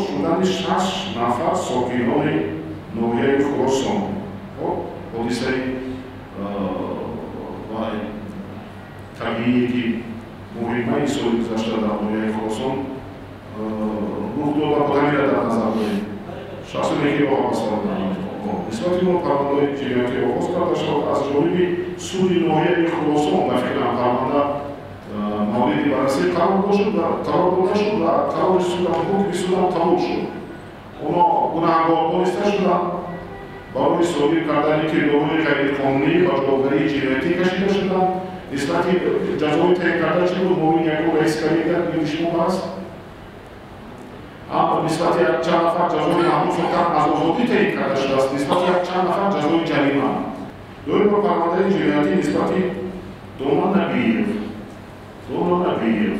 შუდანი 6 ნაფარ სოკინოი ნოიერი ხოსონ. ხო? ოდისეი თაგიგი მოიმა ისოი ზაშტადა ნოიერი ხოსონ. ნუხტოლა პოტამირა დანაზარდოი. შასუნეგი ოღასალდა. ისოთიმო პარლამენტი ჯიაკი ოღოსკადა შოყაზოები სული ნოიერი ხოსონ დაფიქრა პარლამენტა მოვიდი ბარასი კაროდოშულა კაროდოშულა მოგისულა თამუშო ono una polistashula baroy sovi kardani ki dohuri kayit qonuni bajogari jineti kashidashula islati jazoy te kardachi bu movi yako eskarida yishmumas am islati chanafa jazoy namusota azozoti te kardashlas islati chanafa jazoy jarima doy pro parlamenti jineti islati Domanabiyev.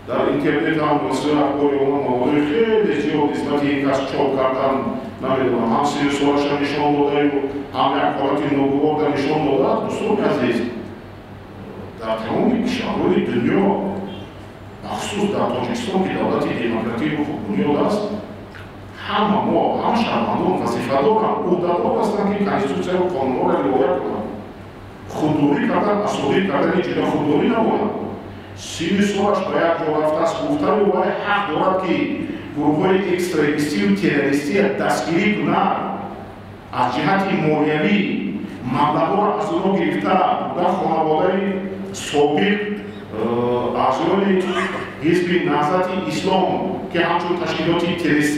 Dar interpretam măsura acolo un model de geodispatie ca șocartan navedem am serios așa niciun model am acolo din nou dar niciun model nu sunt azis. Dar trebuie și acolo de nou. Axus da atunci sunt că da de democrație cu unionas. Am șamanu pacificadora udadora stanki ca instituția comună de oia. Худори кадар асоби кадани ҷида худори набояд. Сими сураш бояд ҷорафтас гуфтави вай ҳақ дорад ки гурӯҳҳои экстремистию террористия дастгирӣ кунад. Аз ҷиҳати молиявӣ маблағҳоро аз онҳо гирифта буда хонаводаи собиқ аъзои ҳизби наҳзати ислом ки ҳамчун ташкилоти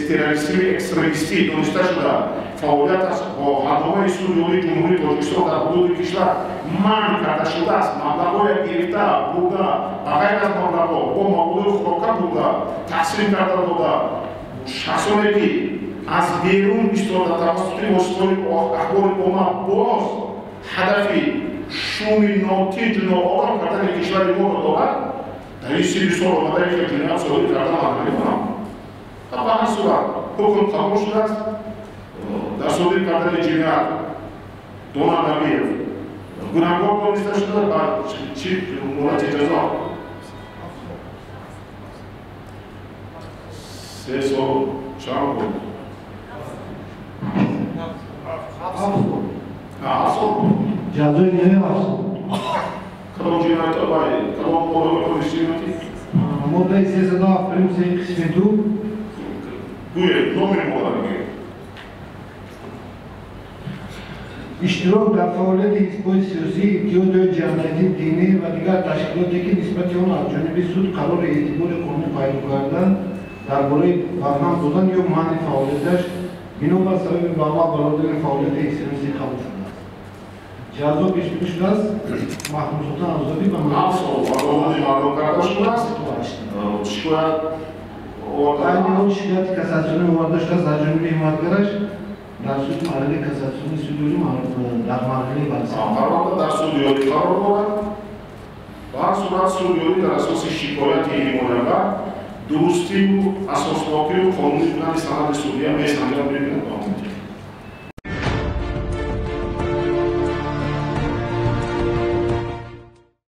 террористии экстремистӣ дониста шуда фаъолият аст бо ҳарномаи судёи ҷумҳурии тоҷикистон дар ҳудуди кишвар манъ карда шудааст маблағҳоя гирифта бурда ба ғайр аз маблағҳо бо маблағи хӯрока бурда таҳсил карда дода шахсоне ки аз берун истода тавассути воситаҳои ахбори омма боз ҳадафи шуми нотиҷу ноором кардани кишвари моро дорад дар ин 30 сол омадаи ки ҷиноят соҳӣ карда ман намекунам ба ҳар сурат ҳукм қабул шудааст дар соҳӣ кардани ҷиноят Доманабиев гунаҳгор дониста шуда ба чӣ мурати ҷазо 3 сол чанд буд 7 сол ҷазои неҳаст кадом ҷиноята бай кадом модои ҷиноятӣ моддаи 307 примусаи қисми 2 гӯед номи модаги иштирок дар фаъолияти ҳизбҳои сиёсӣ иддиёи ҷамъиятӣ динӣ ва дигар ташкилоте ки нисбати он аз ҷониби суд қарори эътибори қонунӣ пайдо кардан дар бораи барҳам додан ё манъи фаъолияташ бинобар сабаби ба амал бародани фаъолияти экстремистӣ қабул шудааст ҷазо пешбинӣ шудааст маҳкум султан озодӣ ба озодӣ маълум карда шудааст шикоят айни он шикояти кассатсионӣ оварда шудааст аз ҷониби ҳимоятгараш дар суди маҳаллии кассатсионии судёрӣ дар марҳилаи парванда дар судёрӣ қарор дорад ба ҳар сурат судёрӣ дар асоси шикояти ҳимоягар дурустию асоснокию қонунӣ будани санади судия месанҷад мебинад